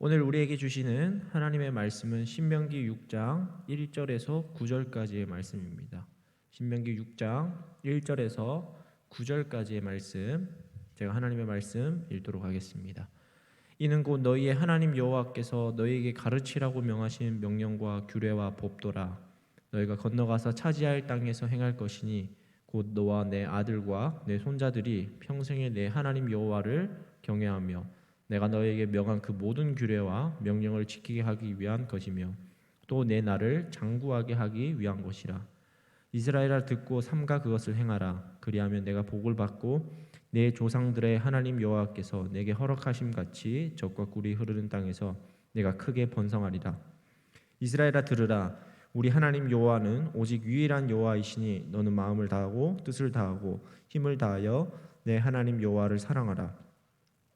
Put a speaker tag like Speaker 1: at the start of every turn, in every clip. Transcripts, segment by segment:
Speaker 1: 오늘 우리에게 주시는 하나님의 말씀은 신명기 6장 1절에서 9절까지의 말씀입니다. 신명기 6장 1절에서 9절까지의 말씀, 제가 하나님의 말씀 읽도록 하겠습니다. 이는 곧 너희의 하나님 여호와께서 너희에게 가르치라고 명하신 명령과 규례와 법도라. 너희가 건너가서 차지할 땅에서 행할 것이니 곧 너와 내 아들과 내 손자들이 평생에 내 하나님 여호와를 경외하며 내가 너에게 명한 그 모든 규례와 명령을 지키게 하기 위한 것이며 또 내 나를 장구하게 하기 위한 것이라. 이스라엘아 듣고 삼가 그것을 행하라. 그리하면 내가 복을 받고 내 조상들의 하나님 여호와께서 내게 허락하심 같이 젖과 꿀이 흐르는 땅에서 내가 크게 번성하리라. 이스라엘아 들으라. 우리 하나님 여호와는 오직 유일한 여호와이시니 너는 마음을 다하고 뜻을 다하고 힘을 다하여 내 하나님 여호와를 사랑하라.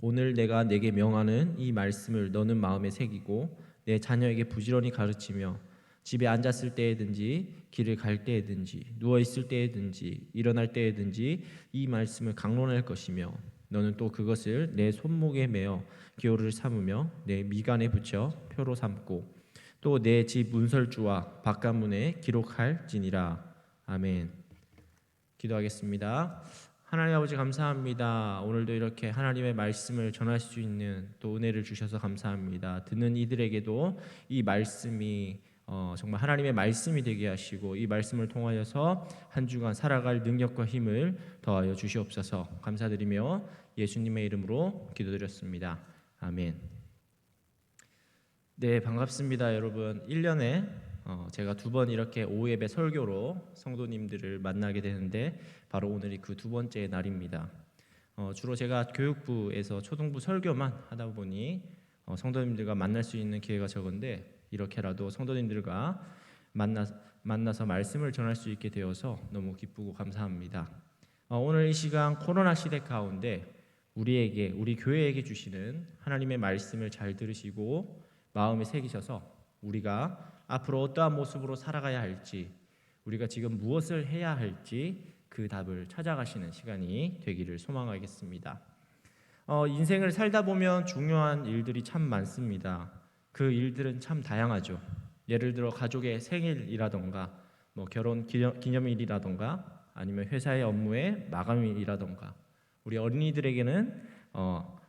Speaker 1: 오늘 내가 내게 명하는 이 말씀을 너는 마음에 새기고 내 자녀에게 부지런히 가르치며 집에 앉았을 때에든지 길을 갈 때에든지 누워 있을 때에든지 일어날 때에든지 이 말씀을 강론할 것이며 너는 또 그것을 내 손목에 매어 기호를 삼으며 내 미간에 붙여 표로 삼고 또 내 집 문설주와 바깥문에 기록할지니라. 아멘. 기도하겠습니다. 하나님 아버지 감사합니다. 오늘도 이렇게 하나님의 말씀을 전할 수 있는 또 은혜를 주셔서 감사합니다. 듣는 이들에게도 이 말씀이 정말 하나님의 말씀이 되게 하시고 이 말씀을 통하여서 한 주간 살아갈 능력과 힘을 더하여 주시옵소서. 감사드리며 예수님의 이름으로 기도드렸습니다. 아멘. 네, 반갑습니다, 여러분. 1년에 제가 두 번 이렇게 오후 예배 설교로 성도님들을 만나게 되는데 바로 오늘이 그 두 번째 날입니다. 주로 제가 교육부에서 초등부 설교만 하다 보니 성도님들과 만날 수 있는 기회가 적은데 이렇게라도 성도님들과 만나서 말씀을 전할 수 있게 되어서 너무 기쁘고 감사합니다. 오늘 이 시간 코로나 시대 가운데 우리에게, 우리 교회에게 주시는 하나님의 말씀을 잘 들으시고 마음에 새기셔서 우리가 앞으로 어떠한 모습으로 살아가야 할지, 우리가 지금 무엇을 해야 할지 그 답을 찾아가시는 시간이 되기를 소망하겠습니다. 인생을 살다 보면 중요한 일들이 참 많습니다. 그 일들은 참 다양하죠. 예를 들어 가족의 생일이라던가 결혼 기념일이라던가 아니면 회사의 업무의 마감일이라던가 우리 어린이들에게는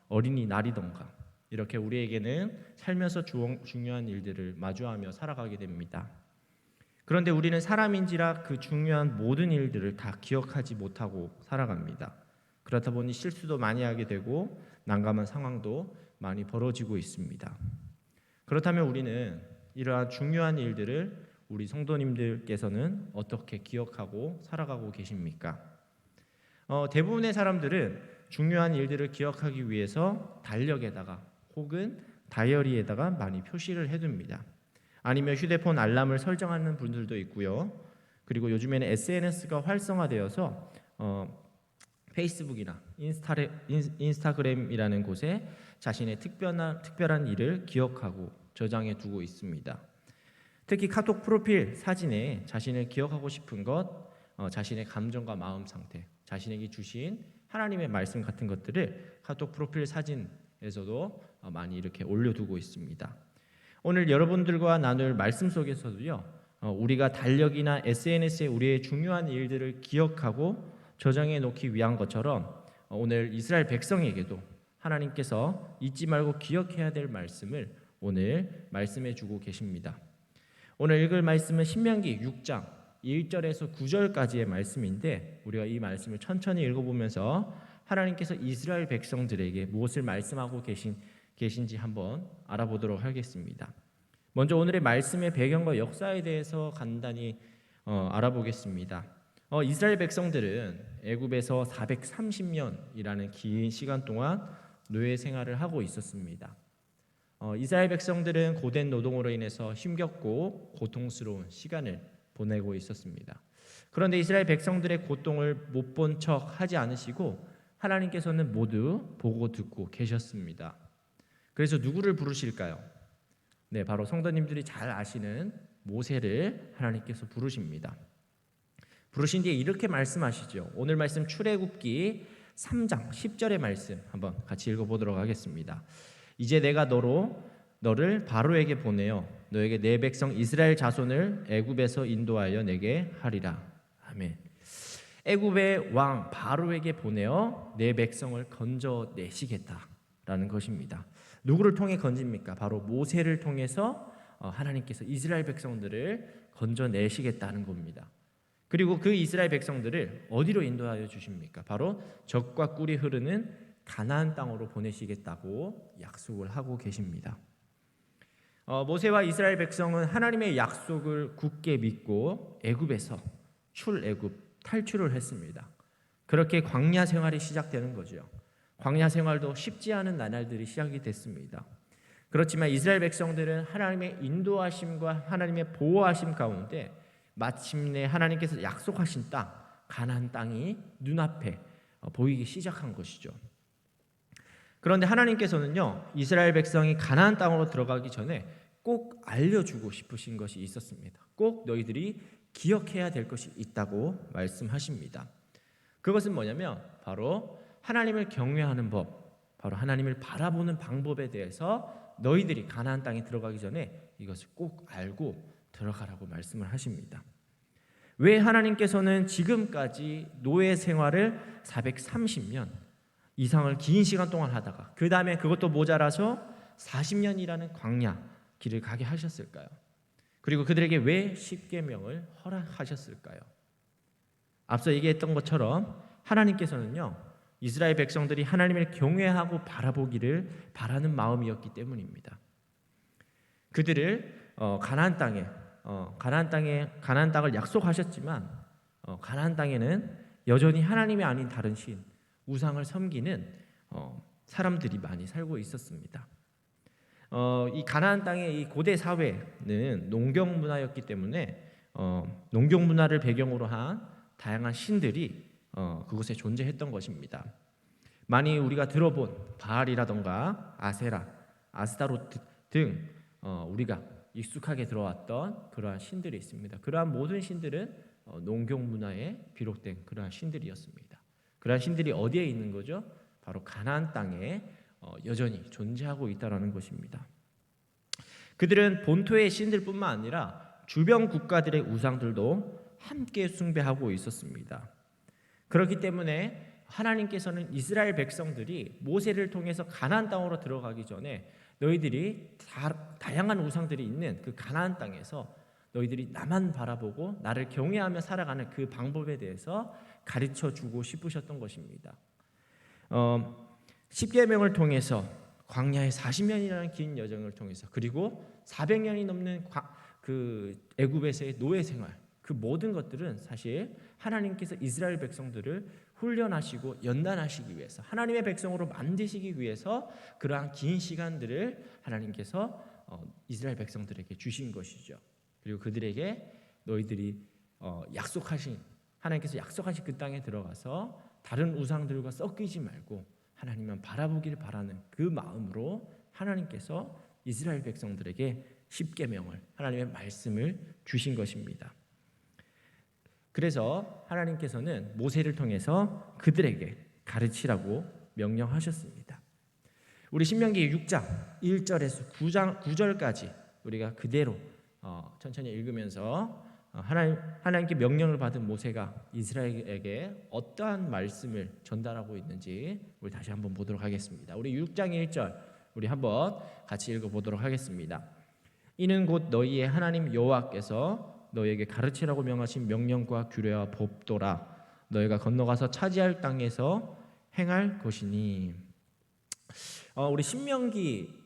Speaker 1: 어린이날이던가 이렇게 우리에게는 살면서 중요한 일들을 마주하며 살아가게 됩니다. 그런데 우리는 사람인지라 그 중요한 모든 일들을 다 기억하지 못하고 살아갑니다. 그렇다 보니 실수도 많이 하게 되고 난감한 상황도 많이 벌어지고 있습니다. 그렇다면 우리는 이러한 중요한 일들을 우리 성도님들께서는 어떻게 기억하고 살아가고 계십니까? 대부분의 사람들은 중요한 일들을 기억하기 위해서 달력에다가 혹은 다이어리에다가 많이 표시를 해둡니다. 아니면 휴대폰 알람을 설정하는 분들도 있고요. 그리고 요즘에는 SNS가 활성화되어서 페이스북이나 인스타그램이라는 곳에 자신의 특별한 일을 기억하고 저장해 두고 있습니다. 특히 카톡 프로필 사진에 자신을 기억하고 싶은 것, 자신의 감정과 마음 상태, 자신에게 주신 하나님의 말씀 같은 것들을 카톡 프로필 사진에서도 많이 이렇게 올려두고 있습니다. 오늘 여러분들과 나눌 말씀 속에서도요, 우리가 달력이나 SNS에 우리의 중요한 일들을 기억하고 저장해 놓기 위한 것처럼 오늘 이스라엘 백성에게도 하나님께서 잊지 말고 기억해야 될 말씀을 오늘 말씀해 주고 계십니다. 오늘 읽을 말씀은 신명기 6장 1절에서 9절까지의 말씀인데 우리가 이 말씀을 천천히 읽어보면서 하나님께서 이스라엘 백성들에게 무엇을 말씀하고 계신지 한번 알아보도록 하겠습니다. 먼저 오늘의 말씀의 배경과 역사에 대해서 간단히 알아보겠습니다. 이스라엘 백성들은 애굽에서 430년이라는 긴 시간 동안 노예 생활을 하고 있었습니다. 이스라엘 백성들은 고된 노동으로 인해서 힘겹고 고통스러운 시간을 보내고 있었습니다. 그런데 이스라엘 백성들의 고통을 못 본 척 하지 않으시고 하나님께서는 모두 보고 듣고 계셨습니다. 그래서 누구를 부르실까요? 네, 바로 성도님들이 잘 아시는 모세를 하나님께서 부르십니다. 부르신 뒤에 이렇게 말씀하시죠. 오늘 말씀 출애굽기 3장 10절의 말씀 한번 같이 읽어보도록 하겠습니다. 이제 내가 너로 너를 바로에게 보내어 너에게 내 백성 이스라엘 자손을 애굽에서 인도하여 내게 하리라. 아멘. 애굽의 왕 바로에게 보내어 내 백성을 건져내시겠다라는 것입니다. 누구를 통해 건집니까? 바로 모세를 통해서 하나님께서 이스라엘 백성들을 건져내시겠다는 겁니다. 그리고 그 이스라엘 백성들을 어디로 인도하여 주십니까? 바로 젖과 꿀이 흐르는 가나안 땅으로 보내시겠다고 약속을 하고 계십니다. 모세와 이스라엘 백성은 하나님의 약속을 굳게 믿고 애굽에서 출애굽 탈출을 했습니다. 그렇게 광야 생활이 시작되는 거죠. 광야 생활도 쉽지 않은 나날들이 시작이 됐습니다. 그렇지만 이스라엘 백성들은 하나님의 인도하심과 하나님의 보호하심 가운데 마침내 하나님께서 약속하신 땅, 가나안 땅이 눈앞에 보이기 시작한 것이죠. 그런데 하나님께서는요, 이스라엘 백성이 가나안 땅으로 들어가기 전에 꼭 알려주고 싶으신 것이 있었습니다. 꼭 너희들이 기억해야 될 것이 있다고 말씀하십니다. 그것은 뭐냐면 바로 하나님을 경외하는 법, 바로 하나님을 바라보는 방법에 대해서 너희들이 가나안 땅에 들어가기 전에 이것을 꼭 알고 들어가라고 말씀을 하십니다. 왜 하나님께서는 지금까지 노예 생활을 430년 이상을 긴 시간 동안 하다가 그 다음에 그것도 모자라서 40년이라는 광야 길을 가게 하셨을까요? 그리고 그들에게 왜 십계명을 허락하셨을까요? 앞서 얘기했던 것처럼 하나님께서는요, 이스라엘 백성들이 하나님을 경외하고 바라보기를 바라는 마음이었기 때문입니다. 그들을 가나안 땅을 약속하셨지만 가나안 땅에는 여전히 하나님이 아닌 다른 신, 우상을 섬기는 사람들이 많이 살고 있었습니다. 이 가나안 땅의 이 고대 사회는 농경 문화였기 때문에 농경 문화를 배경으로 한 다양한 신들이 그곳에 존재했던 것입니다. 많이 우리가 들어본 바알이라던가 아세라, 아스타로트 등 우리가 익숙하게 들어왔던 그러한 신들이 있습니다. 그러한 모든 신들은 농경 문화에 비롯된 그러한 신들이었습니다. 그러한 신들이 어디에 있는 거죠? 바로 가나안 땅에 여전히 존재하고 있다는 것입니다. 그들은 본토의 신들뿐만 아니라 주변 국가들의 우상들도 함께 숭배하고 있었습니다. 그렇기 때문에 하나님께서는 이스라엘 백성들이 모세를 통해서 가나안 땅으로 들어가기 전에 너희들이 다양한 우상들이 있는 그 가나안 땅에서 너희들이 나만 바라보고 나를 경외하며 살아가는 그 방법에 대해서 가르쳐주고 싶으셨던 것입니다. 십계명을 통해서 광야의 40년이라는 긴 여정을 통해서 그리고 400년이 넘는 그 애굽에서의 노예 생활, 그 모든 것들은 사실 하나님께서 이스라엘 백성들을 훈련하시고 연단하시기 위해서 하나님의 백성으로 만드시기 위해서 그러한 긴 시간들을 하나님께서 이스라엘 백성들에게 주신 것이죠. 그리고 그들에게 너희들이 하나님께서 약속하신 그 땅에 들어가서 다른 우상들과 섞이지 말고 하나님만 바라보기를 바라는 그 마음으로 하나님께서 이스라엘 백성들에게 십계명을, 하나님의 말씀을 주신 것입니다. 그래서 하나님께서는 모세를 통해서 그들에게 가르치라고 명령하셨습니다. 우리 신명기 6장 1절에서 9절까지 우리가 그대로 천천히 읽으면서 하나님께 명령을 받은 모세가 이스라엘에게 어떠한 말씀을 전달하고 있는지 우리 다시 한번 보도록 하겠습니다. 우리 6장 1절 우리 한번 같이 읽어보도록 하겠습니다. 이는 곧 너희의 하나님 여호와께서 너희에게 가르치라고 명하신 명령과 규례와 법도라. 너희가 건너가서 차지할 땅에서 행할 것이니. 우리 신명기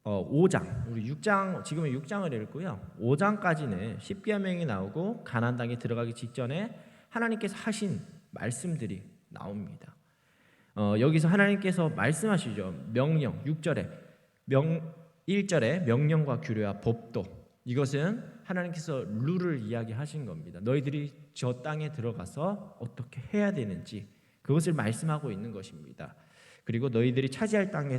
Speaker 1: 5장, 우리 6장, 지금은 6장을 읽고요. 5장까지는 십계명이 나오고 가나안 땅에 들어가기 직전에 하나님께서 하신 말씀들이 나옵니다. 여기서 하나님께서 말씀하시죠. 명령 6절에 1절에 명령과 규례와 법도, 이것은 하나님께서 룰을 이야기하신 겁니다. 너희들이 저 땅에 들어가서 어떻게 해야 되는지 그것을 말씀하고 있는 것입니다. 그리고 너희들이 차지할 땅에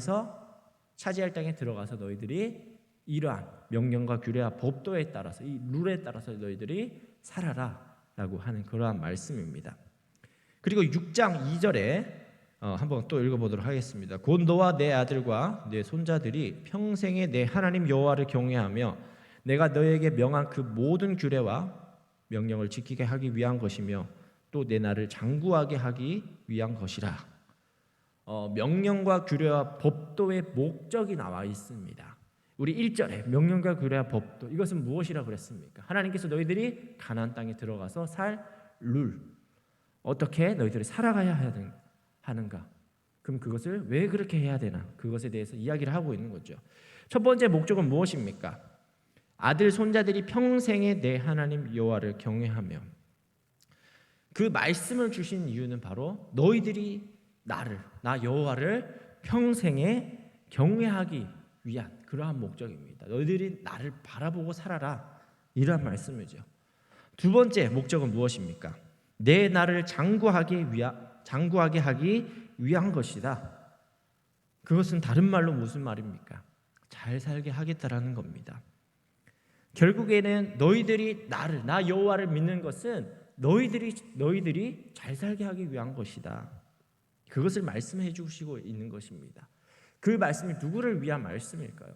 Speaker 1: 들어가서 너희들이 이러한 명령과 규례와 법도에 따라서 이 룰에 따라서 너희들이 살아라 라고 하는 그러한 말씀입니다. 그리고 6장 2절에 한번 또 읽어보도록 하겠습니다. 곧 너와 내 아들과 내 손자들이 평생에 내 하나님 여호와를 경외하며 내가 너에게 명한 그 모든 규례와 명령을 지키게 하기 위한 것이며 또 내 나를 장구하게 하기 위한 것이라. 명령과 규례와 법도의 목적이 나와 있습니다. 우리 1절에 명령과 규례와 법도, 이것은 무엇이라 그랬습니까? 하나님께서 너희들이 가나안 땅에 들어가서 살 룰, 어떻게 너희들이 살아가야 하는가? 그럼 그것을 왜 그렇게 해야 되나? 그것에 대해서 이야기를 하고 있는 거죠. 첫 번째 목적은 무엇입니까? 아들 손자들이 평생에 내 하나님 여호와를 경외하며, 그 말씀을 주신 이유는 바로 너희들이 나 여호와를 평생에 경외하기 위한 그러한 목적입니다. 너희들이 나를 바라보고 살아라, 이러한 말씀이죠. 두 번째 목적은 무엇입니까? 내 나를 장구하게 하기 위한 것이다. 그것은 다른 말로 무슨 말입니까? 잘 살게 하겠다라는 겁니다. 결국에는 너희들이 나 여호와를 믿는 것은 너희들이 잘 살게 하기 위한 것이다. 그것을 말씀해 주시고 있는 것입니다. 그 말씀이 누구를 위한 말씀일까요?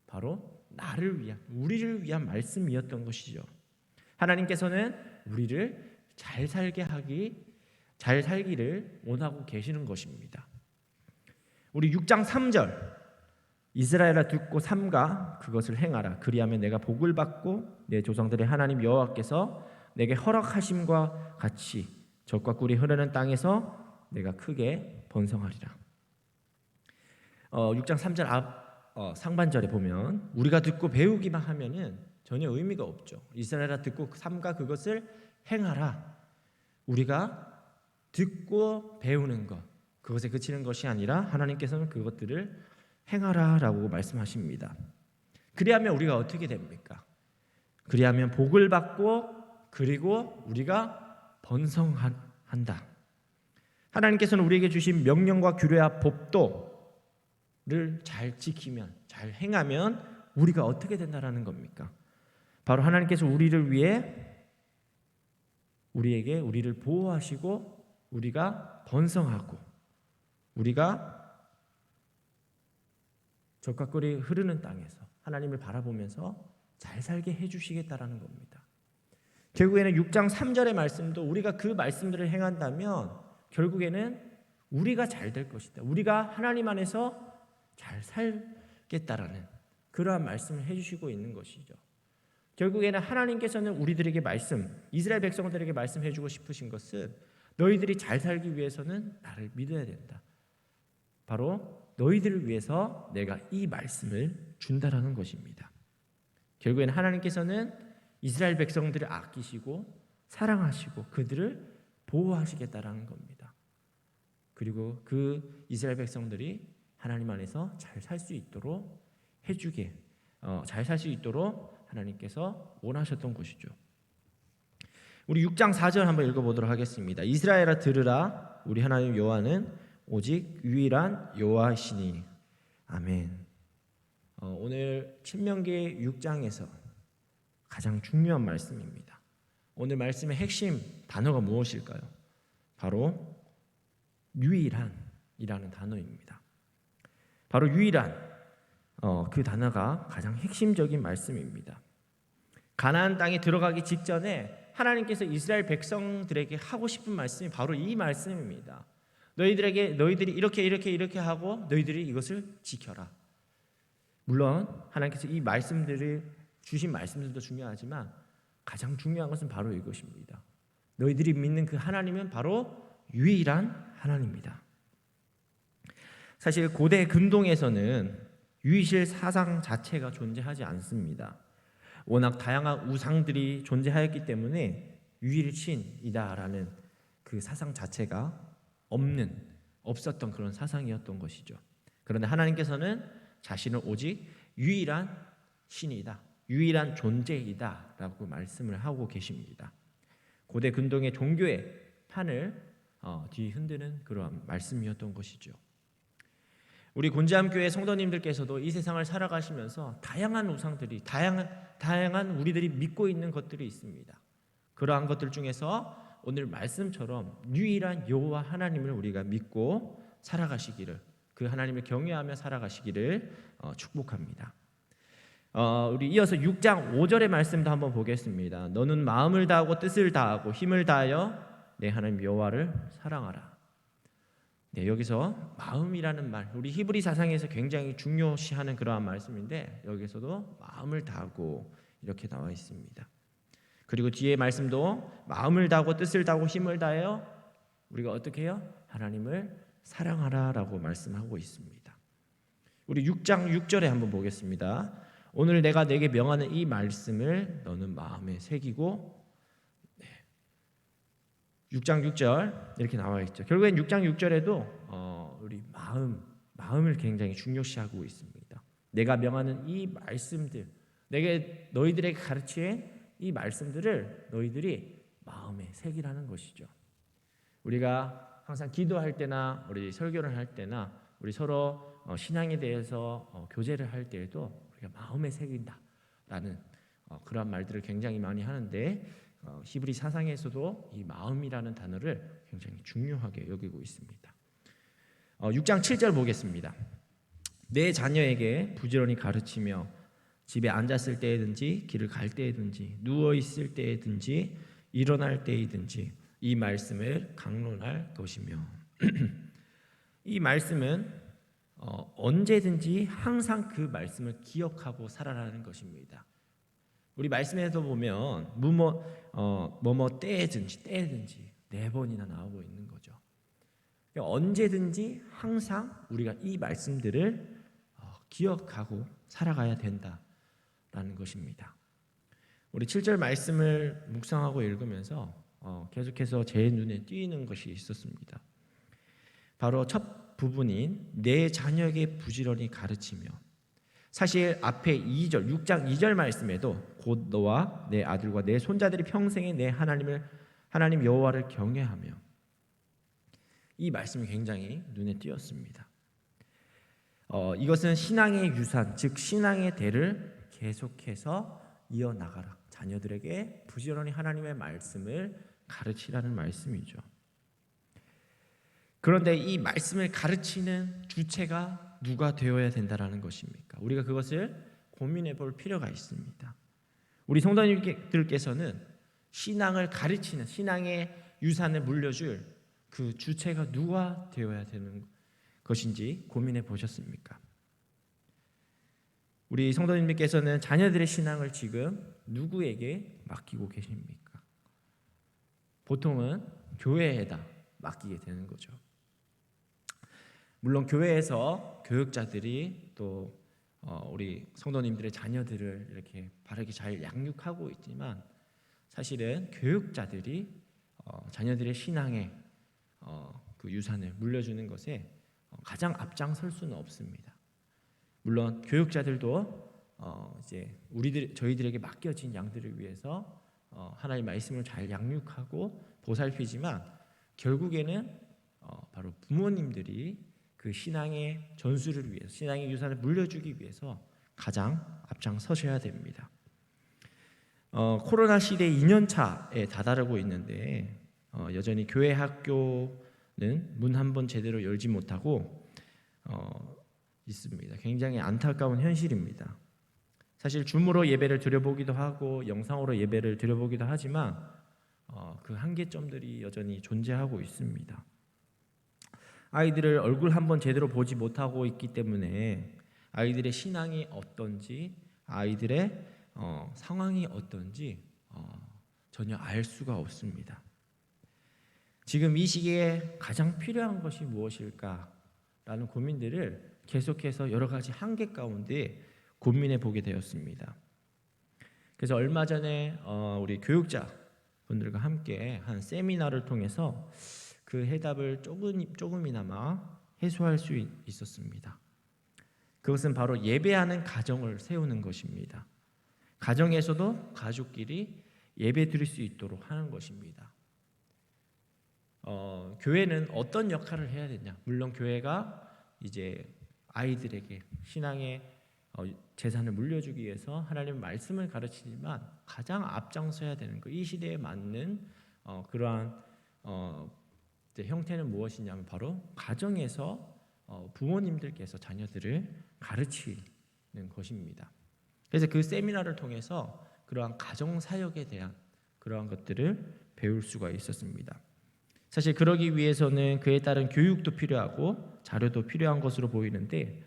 Speaker 1: 바로 나를 위한, 우리를 위한 말씀이었던 것이죠. 하나님께서는 우리를 잘 살기를 원하고 계시는 것입니다. 우리 6장 3절, 이스라엘아 듣고 삼가 그것을 행하라. 그리하면 내가 복을 받고 내 조상들의 하나님 여호와께서 내게 허락하심과 같이 젖과 꿀이 흐르는 땅에서 내가 크게 번성하리라. 6장 3절 앞 상반절에 보면 우리가 듣고 배우기만 하면은 전혀 의미가 없죠. 이스라엘아 듣고 삼가 그것을 행하라. 우리가 듣고 배우는 것, 그것에 그치는 것이 아니라 하나님께서는 그것들을 행하라라고 말씀하십니다. 그리하면 우리가 어떻게 됩니까? 그리하면 복을 받고 그리고 우리가 번성한다. 하나님께서는 우리에게 주신 명령과 규례와 법도를 잘 지키면, 잘 행하면 우리가 어떻게 된다라는 겁니까? 바로 하나님께서 우리를 위해 우리를 보호하시고 우리가 번성하고 우리가 젖과 꿀이 흐르는 땅에서 하나님을 바라보면서 잘 살게 해주시겠다라는 겁니다. 결국에는 6장 3절의 말씀도 우리가 그 말씀들을 행한다면 결국에는 우리가 잘 될 것이다. 우리가 하나님 안에서 잘 살겠다라는 그러한 말씀을 해주시고 있는 것이죠. 결국에는 하나님께서는 우리들에게 이스라엘 백성들에게 말씀해주고 싶으신 것은 너희들이 잘 살기 위해서는 나를 믿어야 된다. 바로 너희들을 위해서 내가 이 말씀을 준다라는 것입니다. 결국에는 하나님께서는 이스라엘 백성들을 아끼시고 사랑하시고 그들을 보호하시겠다라는 겁니다. 그리고 그 이스라엘 백성들이 하나님 안에서 잘 살 수 있도록 잘 살 수 있도록 하나님께서 원하셨던 것이죠. 우리 6장 4절 한번 읽어보도록 하겠습니다. 이스라엘아 들으라. 우리 하나님 여호와는 오직 유일한 여호와시니. 아멘. 오늘 신명기 6장에서 가장 중요한 말씀입니다. 오늘 말씀의 핵심 단어가 무엇일까요? 바로 유일한이라는 단어입니다. 바로 유일한, 그 단어가 가장 핵심적인 말씀입니다. 가나안 땅에 들어가기 직전에 하나님께서 이스라엘 백성들에게 하고 싶은 말씀이 바로 이 말씀입니다. 너희들이 이렇게 하고 너희들이 이것을 지켜라. 물론 하나님께서 이 말씀들을 주신 말씀들도 중요하지만 가장 중요한 것은 바로 이것입니다. 너희들이 믿는 그 하나님은 바로 유일한 하나님입니다. 사실 고대 근동에서는 유일신 사상 자체가 존재하지 않습니다. 워낙 다양한 우상들이 존재하였기 때문에 유일신이다라는 그 사상 자체가 없었던 그런 사상이었던 것이죠. 그런데 하나님께서는 자신을 오직 유일한 신이다, 유일한 존재이다 라고 말씀을 하고 계십니다. 고대 근동의 종교의 판을 뒤흔드는 그러한 말씀이었던 것이죠. 우리 곤지암교회 성도님들께서도 이 세상을 살아가시면서 다양한 우상들이, 다양한 우리들이 믿고 있는 것들이 있습니다. 그러한 것들 중에서 오늘 말씀처럼 유일한 여호와 하나님을 우리가 믿고 살아가시기를, 그 하나님을 경외하며 살아가시기를 축복합니다. 우리 이어서 6장 5절의 말씀도 한번 보겠습니다. 너는 마음을 다하고 뜻을 다하고 힘을 다하여 내 하나님 여호와를 사랑하라. 네, 여기서 마음이라는 말, 우리 히브리 사상에서 굉장히 중요시하는 그러한 말씀인데 여기서도 마음을 다하고 이렇게 나와 있습니다. 그리고 뒤에 말씀도 마음을 다하고 뜻을 다하고 힘을 다하여 우리가 어떻게 해요? 하나님을 사랑하라라고 말씀하고 있습니다. 우리 6장 6절에 한번 보겠습니다. 오늘 내가 내게 명하는 이 말씀을 너는 마음에 새기고, 6장 6절 이렇게 나와 있죠. 결국엔 6장 6절에도 우리 마음을 굉장히 중요시하고 있습니다. 내가 명하는 이 말씀들, 내게 너희들에게 가르친 이 말씀들을 너희들이 마음에 새기라는 것이죠. 우리가 항상 기도할 때나 우리 설교를 할 때나 우리 서로 신앙에 대해서 교제를 할 때에도 우리가 마음에 새긴다라는 그런 말들을 굉장히 많이 하는데 히브리 사상에서도 이 마음이라는 단어를 굉장히 중요하게 여기고 있습니다. 6장 7절 보겠습니다. 내 자녀에게 부지런히 가르치며 집에 앉았을 때에든지 길을 갈 때에든지 누워 있을 때에든지 일어날 때이든지 이 말씀을 강론할 것이며 이 말씀은 언제든지 항상 그 말씀을 기억하고 살아라는 것입니다. 우리 말씀에서 보면 뭐뭐 때든지 4번이나 나오고 있는 거죠. 언제든지 항상 우리가 이 말씀들을 기억하고 살아가야 된다라는 것입니다. 우리 7절 말씀을 묵상하고 읽으면서 계속해서 제 눈에 띄는 것이 있었습니다. 바로 첫 부분인 내 자녀에게 부지런히 가르치며, 사실 앞에 6장 2절 말씀에도 곧 너와 내 아들과 내 손자들이 평생에 내 하나님 여호와를 경외하며, 이 말씀이 굉장히 눈에 띄었습니다. 이것은 신앙의 유산, 즉 신앙의 대를 계속해서 이어나가라, 자녀들에게 부지런히 하나님의 말씀을 가르치라는 말씀이죠. 그런데 이 말씀을 가르치는 주체가 누가 되어야 된다라는 것입니까? 우리가 그것을 고민해 볼 필요가 있습니다. 우리 성도님들께서는 신앙을 가르치는, 신앙의 유산을 물려줄 그 주체가 누가 되어야 되는 것인지 고민해 보셨습니까? 우리 성도님들께서는 자녀들의 신앙을 지금 누구에게 맡기고 계십니까? 보통은 교회에다 맡기게 되는 거죠. 물론 교회에서 교육자들이 또 우리 성도님들의 자녀들을 이렇게 바르게 잘 양육하고 있지만, 사실은 교육자들이 자녀들의 신앙의 그 유산을 물려주는 것에 가장 앞장설 수는 없습니다. 물론 교육자들도 이제 저희들에게 맡겨진 양들을 위해서 하나님의 말씀을 잘 양육하고 보살피지만, 결국에는 바로 부모님들이 그 신앙의 전수를 위해서, 신앙의 유산을 물려주기 위해서 가장 앞장서셔야 됩니다. 코로나 시대 2년차에 다다르고 있는데 여전히 교회 학교는 문 한 번 제대로 열지 못하고 있습니다. 굉장히 안타까운 현실입니다. 사실 줌으로 예배를 드려보기도 하고 영상으로 예배를 드려보기도 하지만 그 한계점들이 여전히 존재하고 있습니다. 아이들을 얼굴 한번 제대로 보지 못하고 있기 때문에 아이들의 신앙이 어떤지, 아이들의 상황이 어떤지 전혀 알 수가 없습니다. 지금 이 시기에 가장 필요한 것이 무엇일까라는 고민들을 계속해서 여러 가지 한계 가운데 고민해 보게 되었습니다. 그래서 얼마 전에 우리 교육자 분들과 함께 한 세미나를 통해서 그 해답을 조금이나마 해소할 수 있었습니다. 그것은 바로 예배하는 가정을 세우는 것입니다. 가정에서도 가족끼리 예배 드릴 수 있도록 하는 것입니다. 교회는 어떤 역할을 해야 되냐? 물론 교회가 이제 아이들에게 신앙의 재산을 물려주기 위해서 하나님의 말씀을 가르치지만 가장 앞장서야 되는 것, 이 시대에 맞는 그러한 이제 형태는 무엇이냐면 바로 가정에서 부모님들께서 자녀들을 가르치는 것입니다. 그래서 그 세미나를 통해서 그러한 가정 사역에 대한 그러한 것들을 배울 수가 있었습니다. 사실 그러기 위해서는 그에 따른 교육도 필요하고 자료도 필요한 것으로 보이는데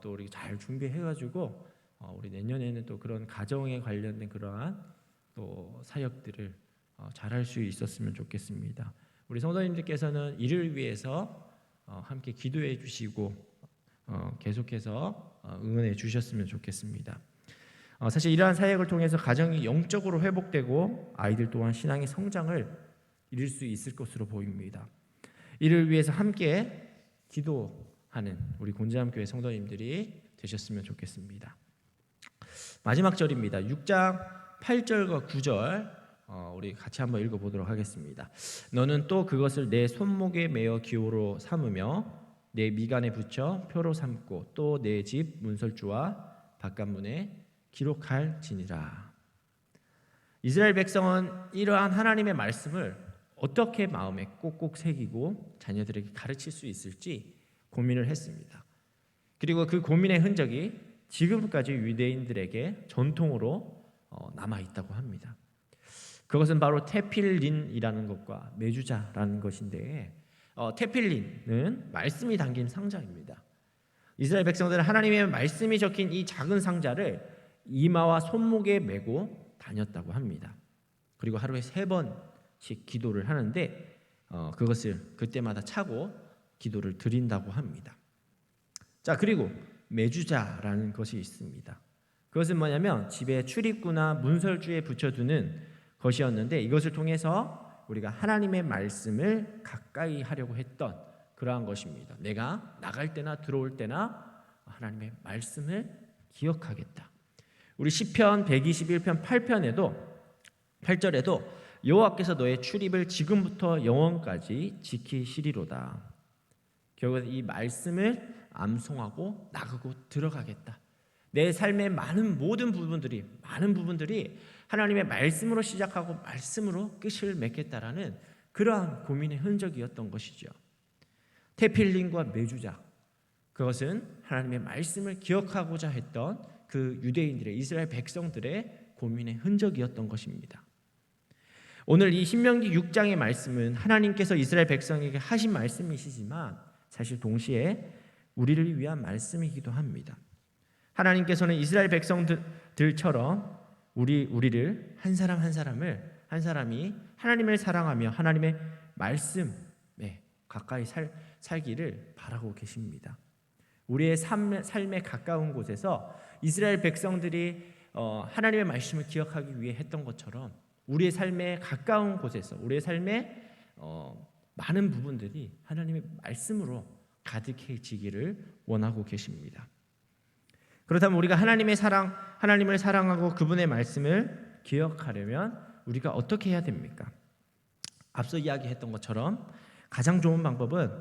Speaker 1: 또 우리 잘 준비해가지고 우리 내년에는 또 그런 가정에 관련된 그러한 또 사역들을 잘할 수 있었으면 좋겠습니다. 우리 성도님들께서는 이를 위해서 함께 기도해 주시고 계속해서 응원해 주셨으면 좋겠습니다. 사실 이러한 사역을 통해서 가정이 영적으로 회복되고 아이들 또한 신앙의 성장을 이룰 수 있을 것으로 보입니다. 이를 위해서 함께 기도하는 우리 곤지암교회 성도님들이 되셨으면 좋겠습니다. 마지막 절입니다. 6장 8절과 9절 우리 같이 한번 읽어보도록 하겠습니다. 너는 또 그것을 내 손목에 매어 기호로 삼으며 내 미간에 붙여 표로 삼고 또 내 집 문설주와 바깥문에 기록할지니라. 이스라엘 백성은 이러한 하나님의 말씀을 어떻게 마음에 꼭꼭 새기고 자녀들에게 가르칠 수 있을지 고민을 했습니다. 그리고 그 고민의 흔적이 지금까지 유대인들에게 전통으로 남아 있다고 합니다. 그것은 바로 테필린이라는 것과 메주자라는 것인데 테필린은 말씀이 담긴 상자입니다. 이스라엘 백성들은 하나님의 말씀이 적힌 이 작은 상자를 이마와 손목에 메고 다녔다고 합니다. 그리고 하루에 3번씩 기도를 하는데 그것을 그때마다 차고 기도를 드린다고 합니다. 자, 그리고 메주자라는 것이 있습니다. 그것은 뭐냐면 집에 출입구나 문설주에 붙여두는 것이었는데 이것을 통해서 우리가 하나님의 말씀을 가까이 하려고 했던 그러한 것입니다. 내가 나갈 때나 들어올 때나 하나님의 말씀을 기억하겠다. 우리 시편 121편 8절에도 여호와께서 너의 출입을 지금부터 영원까지 지키시리로다. 결국 이 말씀을 암송하고 나가고 들어가겠다. 내 삶의 모든 부분들이 하나님의 말씀으로 시작하고 말씀으로 끝을 맺겠다라는 그러한 고민의 흔적이었던 것이죠. 테필린과 메주자, 그것은 하나님의 말씀을 기억하고자 했던 그 유대인들의 이스라엘 백성들의 고민의 흔적이었던 것입니다. 오늘 이 신명기 6장의 말씀은 하나님께서 이스라엘 백성에게 하신 말씀이시지만 사실 동시에 우리를 위한 말씀이기도 합니다. 하나님께서는 이스라엘 백성들처럼 우리를 한 사람이 하나님을 사랑하며 하나님의 말씀에 가까이 살기를 바라고 계십니다. 우리의 삶에 가까운 곳에서 이스라엘 백성들이 하나님의 말씀을 기억하기 위해 했던 것처럼 우리의 삶에 가까운 곳에서 우리의 삶의 많은 부분들이 하나님의 말씀으로 가득해지기를 원하고 계십니다. 그렇다면 우리가 하나님을 사랑하고 그분의 말씀을 기억하려면 우리가 어떻게 해야 됩니까? 앞서 이야기했던 것처럼 가장 좋은 방법은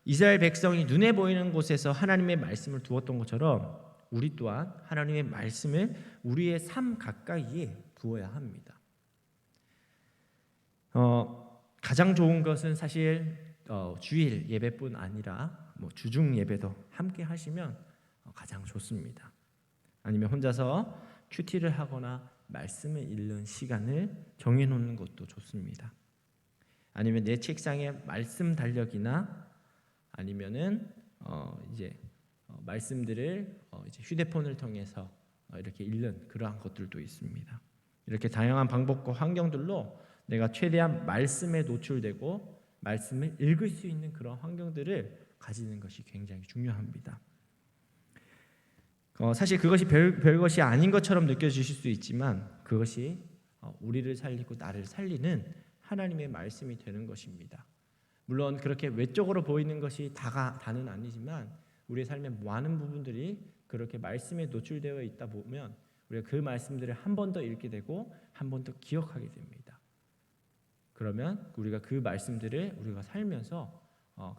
Speaker 1: 이스라엘 백성이 눈에 보이는 곳에서 하나님의 말씀을 두었던 것처럼 우리 또한 하나님의 말씀을 우리의 삶 가까이에 두어야 합니다. 가장 좋은 것은 사실 주일 예배뿐 아니라 주중 예배도 함께 하시면 가장 좋습니다. 아니면 혼자서 큐티를 하거나 말씀을 읽는 시간을 정해놓는 것도 좋습니다. 아니면 내 책상에 말씀 달력이나 아니면은 이제 말씀들을 이제 휴대폰을 통해서 이렇게 읽는 그러한 것들도 있습니다. 이렇게 다양한 방법과 환경들로 내가 최대한 말씀에 노출되고 말씀을 읽을 수 있는 그런 환경들을 가지는 것이 굉장히 중요합니다. 사실 그것이 별것이 아닌 것처럼 느껴지실 수 있지만 그것이 우리를 살리고 나를 살리는 하나님의 말씀이 되는 것입니다. 물론 그렇게 외적으로 보이는 것이 다는 아니지만 우리의 삶의 많은 부분들이 그렇게 말씀에 노출되어 있다 보면 우리가 그 말씀들을 한 번 더 읽게 되고 한 번 더 기억하게 됩니다. 그러면 우리가 그 말씀들을 우리가 살면서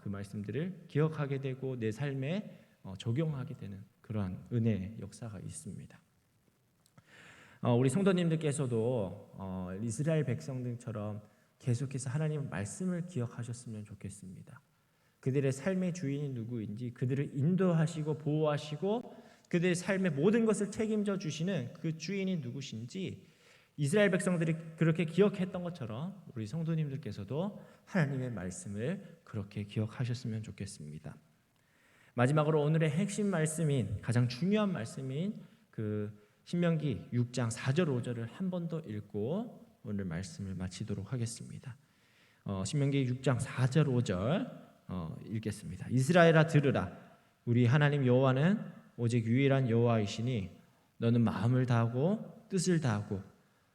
Speaker 1: 그 말씀들을 기억하게 되고 내 삶에 적용하게 되는 그러한 은혜의 역사가 있습니다. 우리 성도님들께서도 이스라엘 백성들처럼 계속해서 하나님의 말씀을 기억하셨으면 좋겠습니다. 그들의 삶의 주인이 누구인지, 그들을 인도하시고 보호하시고 그들의 삶의 모든 것을 책임져 주시는 그 주인이 누구신지 이스라엘 백성들이 그렇게 기억했던 것처럼 우리 성도님들께서도 하나님의 말씀을 그렇게 기억하셨으면 좋겠습니다. 마지막으로 오늘의 핵심 말씀인, 가장 중요한 말씀인 그 신명기 6장 4절 5절을 한 번 더 읽고 오늘 말씀을 마치도록 하겠습니다. 신명기 6장 4절 5절 읽겠습니다. 이스라엘아 들으라. 우리 하나님 여호와는 오직 유일한 여호와이시니 너는 마음을 다하고 뜻을 다하고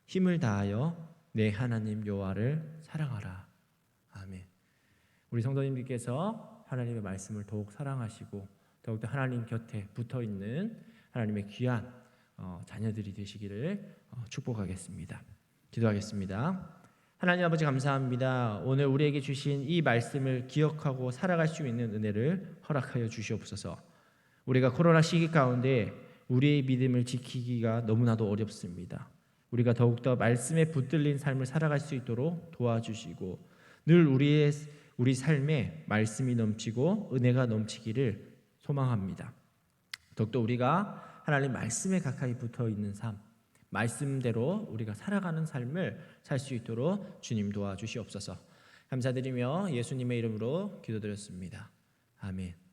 Speaker 1: 힘을 다하여 내 하나님 여호와를 사랑하라. 아멘. 우리 성도님들께서 하나님의 말씀을 더욱 사랑하시고 더욱더 하나님 곁에 붙어있는 하나님의 귀한 자녀들이 되시기를 축복하겠습니다. 기도하겠습니다. 하나님 아버지 감사합니다. 오늘 우리에게 주신 이 말씀을 기억하고 살아갈 수 있는 은혜를 허락하여 주시옵소서. 우리가 코로나 시기 가운데 우리의 믿음을 지키기가 너무나도 어렵습니다. 우리가 더욱더 말씀에 붙들린 삶을 살아갈 수 있도록 도와주시고 늘 우리 삶에 말씀이 넘치고 은혜가 넘치기를 소망합니다. 더욱더 우리가 하나님 말씀에 가까이 붙어있는 삶, 말씀대로 우리가 살아가는 삶을 살 수 있도록 주님 도와주시옵소서. 감사드리며 예수님의 이름으로 기도드렸습니다. 아멘.